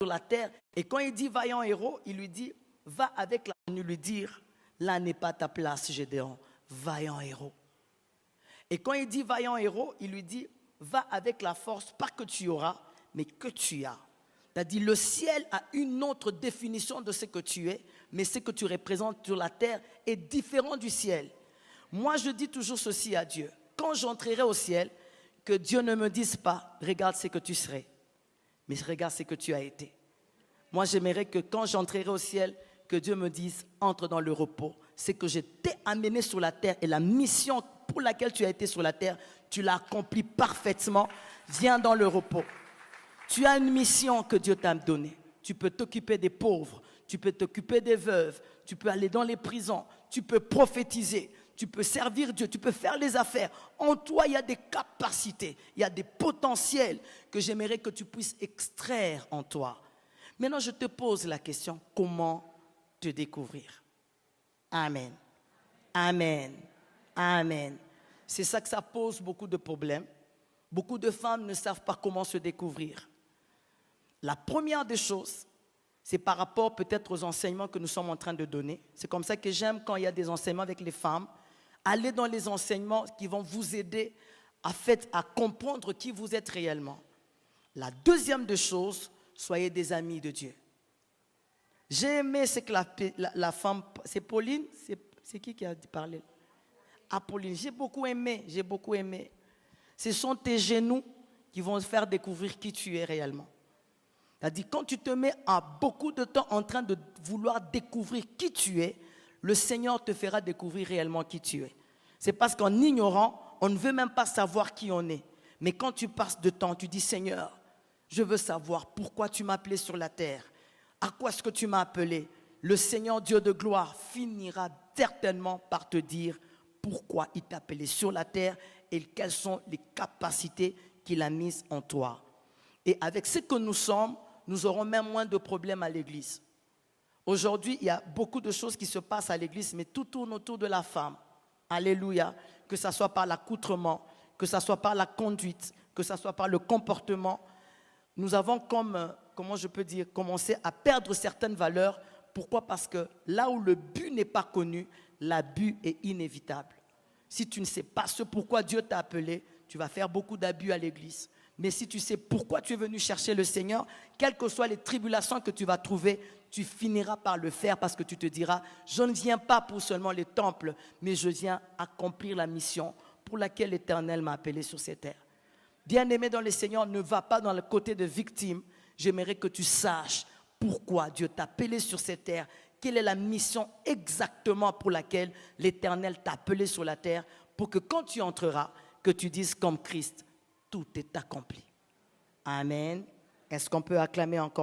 sur la terre. Et quand il dit vaillant héros, il lui dit, va avec la tenue lui dire, là n'est pas ta place, Gédéon, vaillant héros. Et quand il dit vaillant héros, il lui dit, va avec la force, pas que tu auras, mais que tu as. C'est-à-dire, le ciel a une autre définition de ce que tu es, mais ce que tu représentes sur la terre est différent du ciel. Moi, je dis toujours ceci à Dieu. Quand j'entrerai au ciel, que Dieu ne me dise pas, regarde ce que tu serais, mais regarde ce que tu as été. Moi, j'aimerais que quand j'entrerai au ciel, que Dieu me dise, entre dans le repos. C'est que je t'ai amené sur la terre et la mission pour laquelle tu as été sur la terre, tu l'as accomplie parfaitement. Viens dans le repos. Tu as une mission que Dieu t'a donnée. Tu peux t'occuper des pauvres, tu peux t'occuper des veuves, tu peux aller dans les prisons, tu peux prophétiser, tu peux servir Dieu, tu peux faire les affaires. En toi, il y a des capacités, il y a des potentiels que j'aimerais que tu puisses extraire en toi. Maintenant, je te pose la question, comment te découvrir? Amen. Amen. Amen. C'est ça que ça pose beaucoup de problèmes. Beaucoup de femmes ne savent pas comment se découvrir. La première des choses, c'est par rapport peut-être aux enseignements que nous sommes en train de donner. C'est comme ça que j'aime quand il y a des enseignements avec les femmes. Allez dans les enseignements qui vont vous aider à comprendre qui vous êtes réellement. La deuxième des choses, soyez des amis de Dieu. J'ai aimé ce que la femme, c'est Pauline, c'est qui a parlé? Pauline, j'ai beaucoup aimé. Ce sont tes genoux qui vont te faire découvrir qui tu es réellement. C'est-à-dire, quand tu te mets à beaucoup de temps en train de vouloir découvrir qui tu es, le Seigneur te fera découvrir réellement qui tu es. C'est parce qu'en ignorant, on ne veut même pas savoir qui on est. Mais quand tu passes de temps, tu dis, Seigneur, je veux savoir pourquoi tu m'as appelé sur la terre. À quoi est-ce que tu m'as appelé? Le Seigneur Dieu de gloire finira certainement par te dire pourquoi il t'a appelé sur la terre et quelles sont les capacités qu'il a mises en toi. Et avec ce que nous sommes, nous aurons même moins de problèmes à l'église. Aujourd'hui, il y a beaucoup de choses qui se passent à l'église, mais tout tourne autour de la femme. Alléluia. Que ce soit par l'accoutrement, que ce soit par la conduite, que ce soit par le comportement. Nous avons commencé à perdre certaines valeurs. Pourquoi? Parce que là où le but n'est pas connu, l'abus est inévitable. Si tu ne sais pas ce pourquoi Dieu t'a appelé, tu vas faire beaucoup d'abus à l'église. Mais si tu sais pourquoi tu es venu chercher le Seigneur, quelles que soient les tribulations que tu vas trouver, tu finiras par le faire parce que tu te diras, je ne viens pas pour seulement les temples, mais je viens accomplir la mission pour laquelle l'Éternel m'a appelé sur cette terre. Bien-aimé dans le Seigneur, ne va pas dans le côté de victime. J'aimerais que tu saches pourquoi Dieu t'a appelé sur cette terre, quelle est la mission exactement pour laquelle l'Éternel t'a appelé sur la terre, pour que quand tu entreras, que tu dises comme Christ, tout est accompli. Amen. Est-ce qu'on peut acclamer encore?